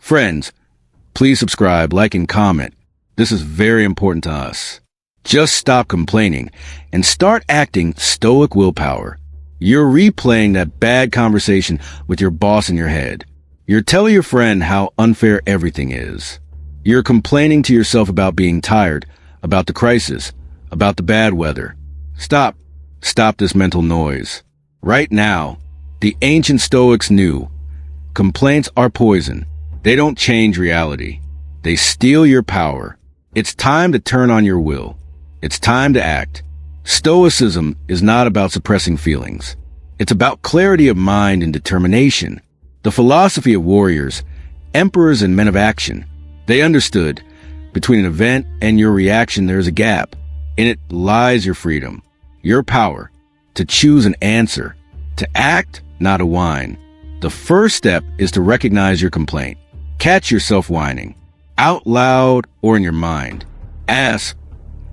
Friends, please subscribe, like, and comment. This is very important to us. Just stop complaining and start acting stoic willpower. You're replaying that bad conversation with your boss in your head. You're telling your friend how unfair everything is. You're complaining to yourself about being tired, about the crisis, about the bad weather. Stop. Stop this mental noise. Right now, the ancient Stoics knew complaints are poison. They don't change reality. They steal your power. It's time to turn on your will. It's time to act. Stoicism is not about suppressing feelings. It's about clarity of mind and determination. The philosophy of warriors, emperors, and men of action. They understood between an event and your reaction there's a gap. In it lies your freedom, your power to choose an answer, to act, not to whine. The first step is to recognize your complaint. Catch yourself whining, out loud or in your mind. Ask,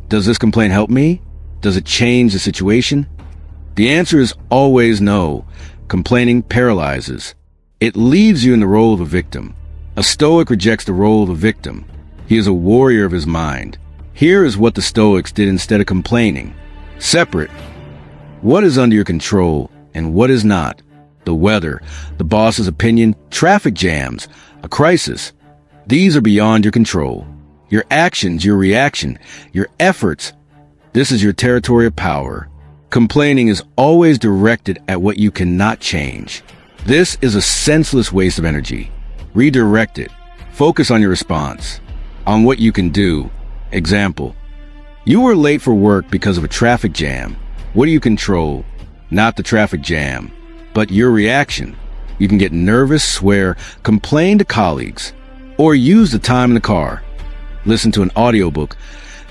does this complaint help me? Does it change the situation? The answer is always no. Complaining paralyzes. It leaves you in the role of a victim. A Stoic rejects the role of a victim. He is a warrior of his mind. Here is what the Stoics did instead of complaining. Separate. What is under your control and what is not? The weather, the boss's opinion, traffic jams, a crisis. These are beyond your control. Your actions, your reaction, your efforts. This is your territory of power. Complaining is always directed at what you cannot change. This is a senseless waste of energy. Redirect it. Focus on your response, on what you can do. Example, you were late for work because of a traffic jam. What do you control? Not the traffic jam, but your reaction. You can get nervous, swear, complain to colleagues, or use the time in the car. Listen to an audiobook.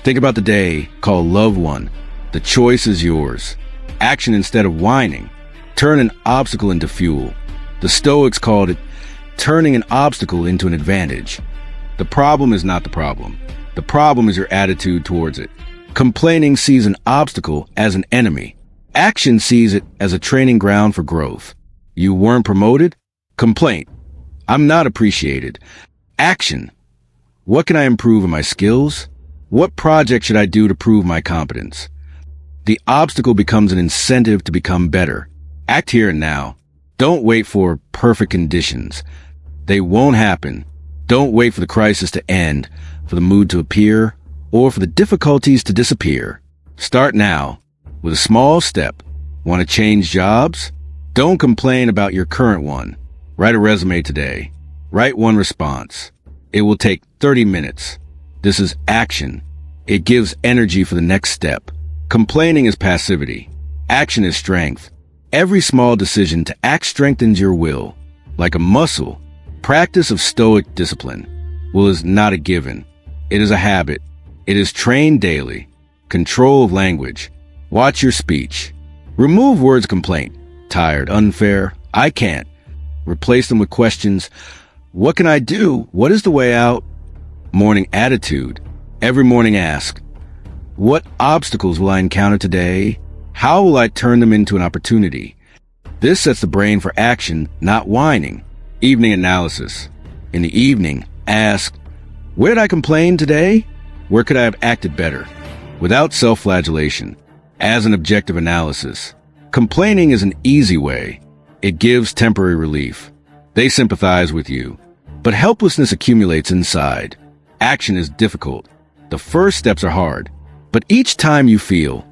Think about the day. Call a loved one. The choice is yours. Action instead of whining. Turn an obstacle into fuel. The Stoics called it turning an obstacle into an advantage. The problem is not the problem. The problem is your attitude towards it. Complaining sees an obstacle as an enemy. Action sees it as a training ground for growth. You weren't promoted? Complaint. I'm not appreciated. Action. What can I improve in my skills? What project should I do to prove my competence? The obstacle becomes an incentive to become better. Act here and now. Don't wait for perfect conditions. They won't happen. Don't wait for the crisis to end, for the mood to appear, or for the difficulties to disappear. Start now, with a small step. Want to change jobs? Don't complain about your current one. Write a resume today. Write one response. It will take 30 minutes. This is action. It gives energy for the next step. Complaining is passivity. Action is strength. Every small decision to act strengthens your will. Like a muscle, practice of Stoic discipline. Will is not a given. It is a habit. It is trained daily. Control of language. Watch your speech. Remove words of complaint. Tired, unfair, I can't. Replace them with questions. What can I do? What is the way out? Morning attitude. Every morning ask, what obstacles will I encounter today? How will I turn them into an opportunity? This sets the brain for action, not whining. Evening analysis. In the evening, ask, where did I complain today? Where could I have acted better? Without self-flagellation. As an objective analysis. Complaining is an easy way. It gives temporary relief. They sympathize with you. But helplessness accumulates inside. Action is difficult. The first steps are hard. But each time you feel,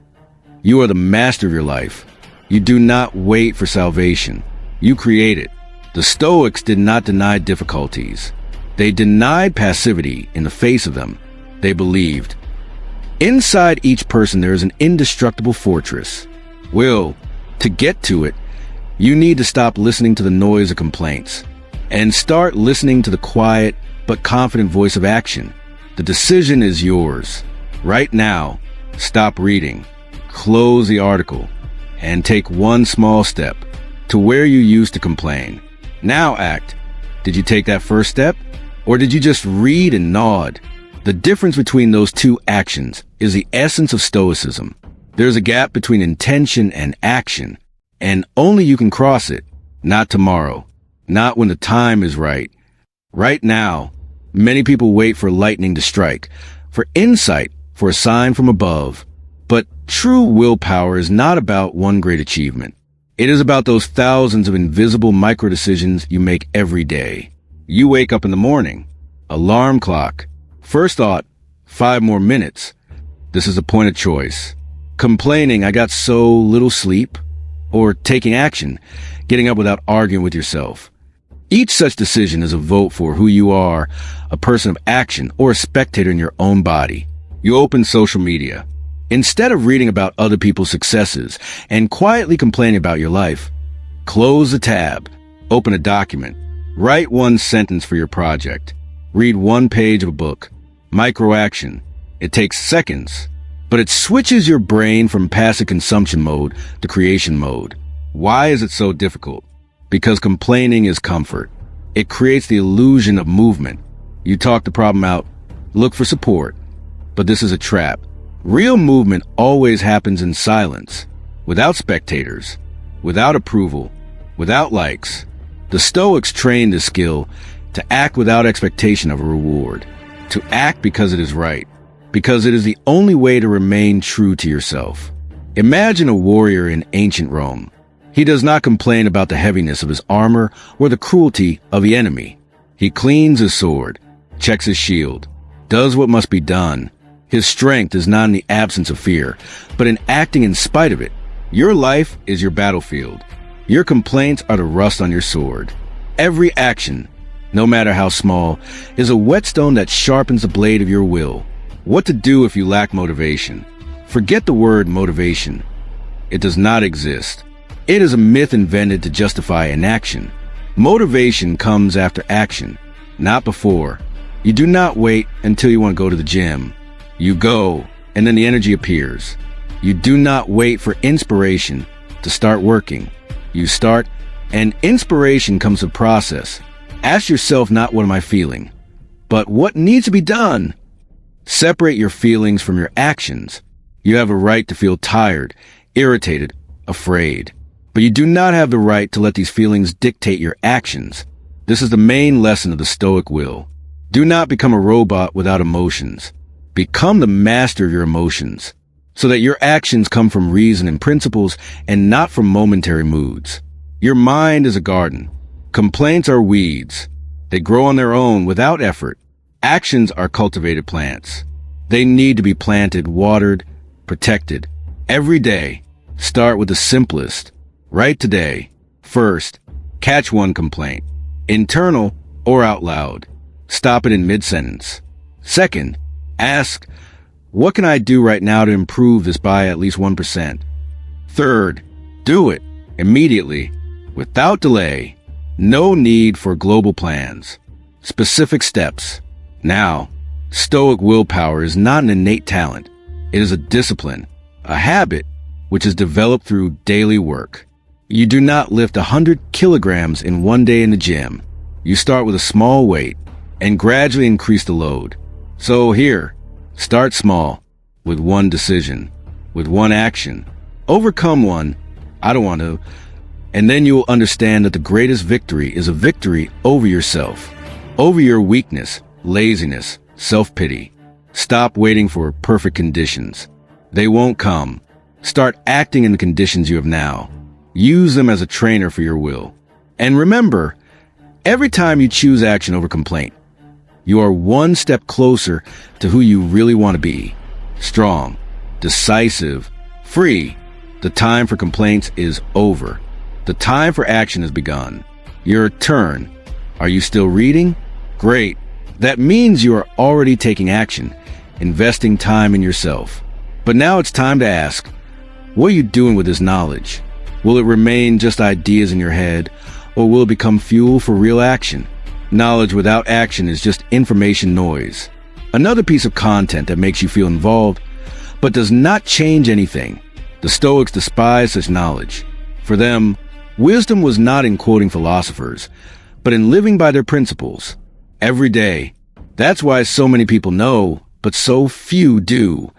you are the master of your life. You do not wait for salvation. You create it. The Stoics did not deny difficulties. They denied passivity in the face of them. They believed. Inside each person there is an indestructible fortress. Will, to get to it, you need to stop listening to the noise of complaints and start listening to the quiet but confident voice of action. The decision is yours. Right now, stop reading, close the article, and take one small step to where you used to complain. Now act. Did you take that first step? Or did you just read and nod? The difference between those two actions is the essence of Stoicism. There's a gap between intention and action, and only you can cross it. Not tomorrow. Not when the time is right. Right now, many people wait for lightning to strike, for insight, for a sign from above. But true willpower is not about one great achievement. It is about those thousands of invisible micro-decisions you make every day. You wake up in the morning. Alarm clock. First thought, 5 more minutes. This is a point of choice. Complaining, I got so little sleep. Or taking action, getting up without arguing with yourself. Each such decision is a vote for who you are, a person of action or a spectator in your own body. You open social media. Instead of reading about other people's successes and quietly complaining about your life, close the tab, open a document, write one sentence for your project, read one page of a book. Micro-action. It takes seconds, but it switches your brain from passive consumption mode to creation mode. Why is it so difficult? Because complaining is comfort. It creates the illusion of movement. You talk the problem out, look for support. But this is a trap. Real movement always happens in silence, without spectators, without approval, without likes. The Stoics trained this skill to act without expectation of a reward, to act because it is right, because it is the only way to remain true to yourself. Imagine a warrior in ancient Rome. He does not complain about the heaviness of his armor or the cruelty of the enemy. He cleans his sword, checks his shield, does what must be done. His strength is not in the absence of fear, but in acting in spite of it. Your life is your battlefield. Your complaints are the rust on your sword. Every action, no matter how small, is a whetstone that sharpens the blade of your will. What to do if you lack motivation? Forget the word motivation. It does not exist. It is a myth invented to justify inaction. Motivation comes after action, not before. You do not wait until you want to go to the gym. You go, and then the energy appears. You do not wait for inspiration to start working. You start, and inspiration comes with process. Ask yourself not what am I feeling, but what needs to be done. Separate your feelings from your actions. You have a right to feel tired, irritated, afraid. But you do not have the right to let these feelings dictate your actions. This is the main lesson of the Stoic will. Do not become a robot without emotions. Become the master of your emotions, so that your actions come from reason and principles and not from momentary moods. Your mind is a garden. Complaints are weeds. They grow on their own without effort. Actions are cultivated plants. They need to be planted, watered, protected. Every day, start with the simplest. Right today. First, catch one complaint, internal or out loud. Stop it in mid-sentence. Second, ask, what can I do right now to improve this by at least 1%? Third, do it immediately, without delay. No need for global plans. Specific steps. Now, Stoic willpower is not an innate talent. It is a discipline, a habit, which is developed through daily work. You do not lift 100 kilograms in one day in the gym. You start with a small weight and gradually increase the load. So here, start small, with one decision, with one action. Overcome one, I don't want to, and then you will understand that the greatest victory is a victory over yourself, over your weakness, laziness, self-pity. Stop waiting for perfect conditions. They won't come. Start acting in the conditions you have now. Use them as a trainer for your will. And remember, every time you choose action over complaint, you are one step closer to who you really want to be. Strong, decisive, free. The time for complaints is over. The time for action has begun. Your turn. Are you still reading? Great. That means you are already taking action, investing time in yourself. But now it's time to ask, what are you doing with this knowledge? Will it remain just ideas in your head, or will it become fuel for real action? Knowledge without action is just information noise. Another piece of content that makes you feel involved, but does not change anything. The Stoics despise such knowledge. For them, wisdom was not in quoting philosophers, but in living by their principles. Every day. That's why so many people know, but so few do.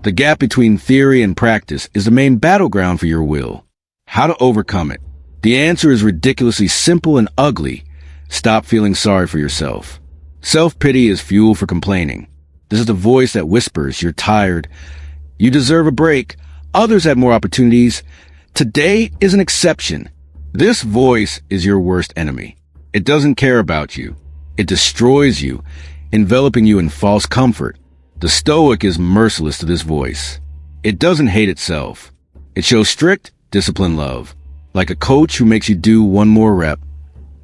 The gap between theory and practice is the main battleground for your will. How to overcome it? The answer is ridiculously simple and ugly. Stop feeling sorry for yourself. Self-pity is fuel for complaining. This is the voice that whispers, you're tired, you deserve a break, others have more opportunities. Today is an exception. This voice is your worst enemy. It doesn't care about you. It destroys you, enveloping you in false comfort. The Stoic is merciless to this voice. It doesn't hate itself. It shows strict, disciplined love, like a coach who makes you do one more rep,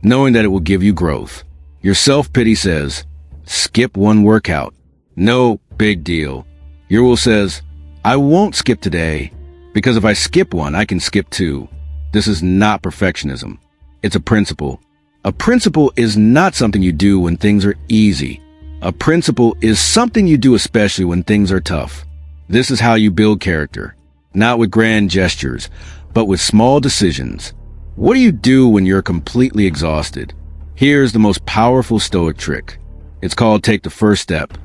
knowing that it will give you growth. Your self-pity says, skip one workout. No big deal. Your will says, I won't skip today, because if I skip one, I can skip two. This is not perfectionism. It's a principle. A principle is not something you do when things are easy. A principle is something you do especially when things are tough. This is how you build character, not with grand gestures, but with small decisions. What do you do when you're completely exhausted? Here's the most powerful Stoic trick. It's called take the first step.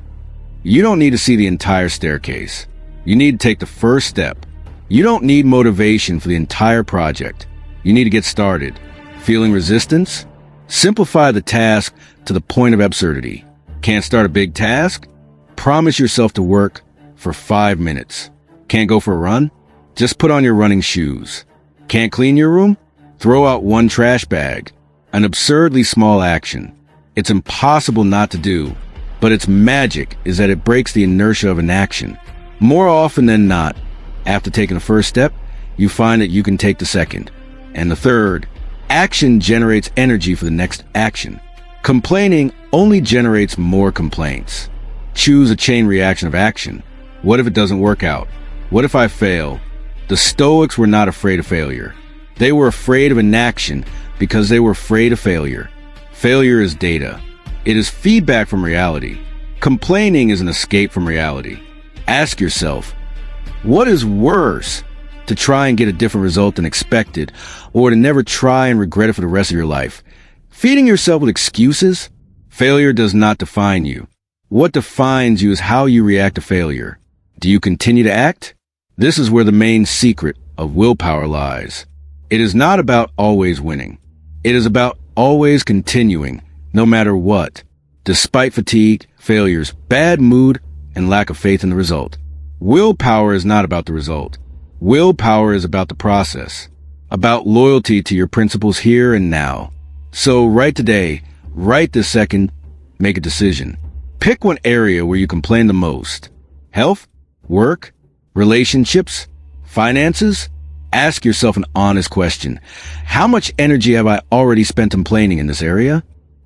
You don't need to see the entire staircase. You need to take the first step. You don't need motivation for the entire project. You need to get started. Feeling resistance? Simplify the task to the point of absurdity. Can't start a big task? Promise yourself to work for 5 minutes. Can't go for a run? Just put on your running shoes. Can't clean your room? Throw out one trash bag. An absurdly small action. It's impossible not to do, but its magic is that it breaks the inertia of inaction. More often than not, after taking the first step, you find that you can take the second and the third. Action generates energy for the next action. Complaining only generates more complaints. Choose a chain reaction of action. What if it doesn't work out? What if I fail? The Stoics were not afraid of failure. They were afraid of inaction because they were afraid of failure. Failure is data. It is feedback from reality. Complaining is an escape from reality. Ask yourself, what is worse, to try and get a different result than expected, or to never try and regret it for the rest of your life? Feeding yourself with excuses? Failure does not define you. What defines you is how you react to failure. Do you continue to act? This is where the main secret of willpower lies. It is not about always winning. It is about always continuing, no matter what, despite fatigue, failures, bad mood, and lack of faith in the result. Willpower is not about the result. Willpower is about the process, about loyalty to your principles here and now. So right today, right this second, make a decision. Pick one area where you complain the most. Health, work, relationships, finances. Ask yourself an honest question. How much energy have I already spent complaining in this area?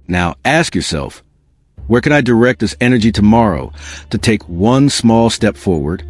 Now ask yourself, where can I direct this energy tomorrow to take one small step forward?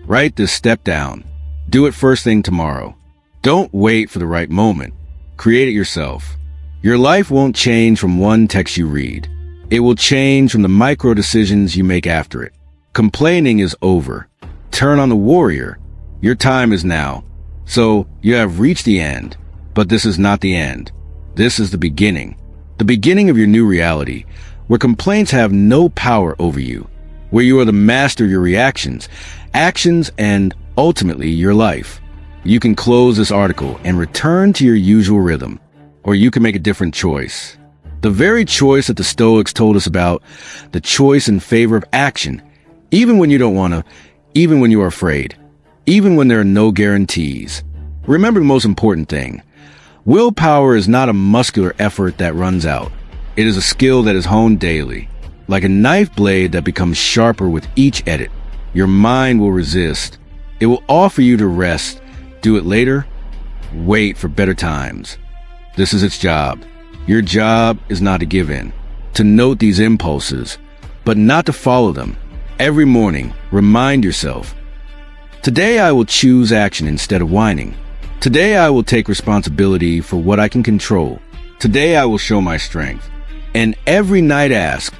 Write this step down. Do it first thing tomorrow. Don't wait for the right moment. Create it yourself. Your life won't change from one text you read. It will change from the micro decisions you make after it. Complaining is over. Turn on the warrior. Your time is now. So you have reached the end, but this is not the end. This is the beginning of your new reality, where complaints have no power over you, where you are the master of your reactions, actions, and ultimately your life. You can close this article and return to your usual rhythm, or you can make a different choice. The very choice that the Stoics told us about, the choice in favor of action, even when you don't want to, even when you are afraid, even when there are no guarantees. Remember the most important thing. Willpower is not a muscular effort that runs out. It is a skill that is honed daily, like a knife blade that becomes sharper with each edit. Your mind will resist. It will offer you to rest. Do it later. Wait for better times. This is its job. Your job is not to give in, to note these impulses, but not to follow them. Every morning, remind yourself, today I will choose action instead of whining. Today I will take responsibility for what I can control. Today I will show my strength. And every night ask,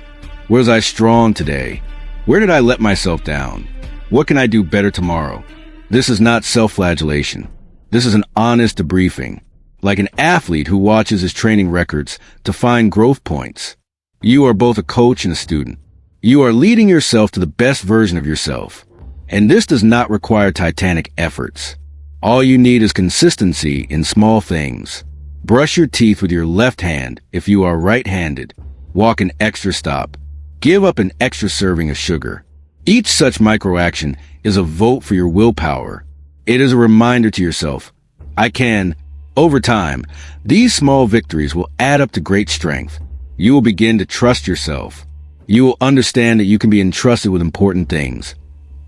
was I strong today? Where did I let myself down? What can I do better tomorrow? This is not self-flagellation. This is an honest debriefing, like an athlete who watches his training records to find growth points. You are both a coach and a student. You are leading yourself to the best version of yourself. And this does not require titanic efforts. All you need is consistency in small things. Brush your teeth with your left hand if you are right-handed. Walk an extra stop. Give up an extra serving of sugar. Each such microaction is a vote for your willpower. It is a reminder to yourself, I can. Over time, these small victories will add up to great strength. You will begin to trust yourself. You will understand that you can be entrusted with important things.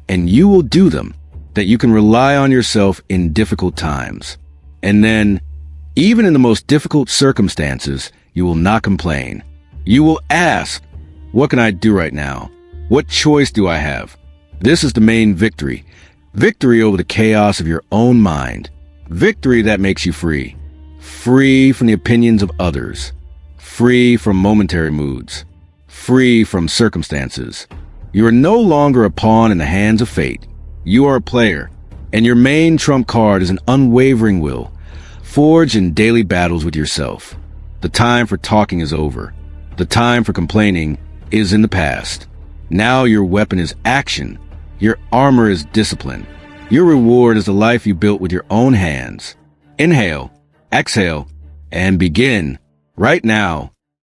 And you will do them, that you can rely on yourself in difficult times. And then, even in the most difficult circumstances, you will not complain. You will ask, what can I do right now? What choice do I have? This is the main victory. Victory over the chaos of your own mind. Victory that makes you free. Free from the opinions of others. Free from momentary moods. Free from circumstances. You are no longer a pawn in the hands of fate. You are a player, and your main trump card is an unwavering will, forged in daily battles with yourself. The time for talking is over. The time for complaining is in the past. Now your weapon is action. Your armor is discipline. Your reward is the life you built with your own hands. Inhale, exhale, and begin right now.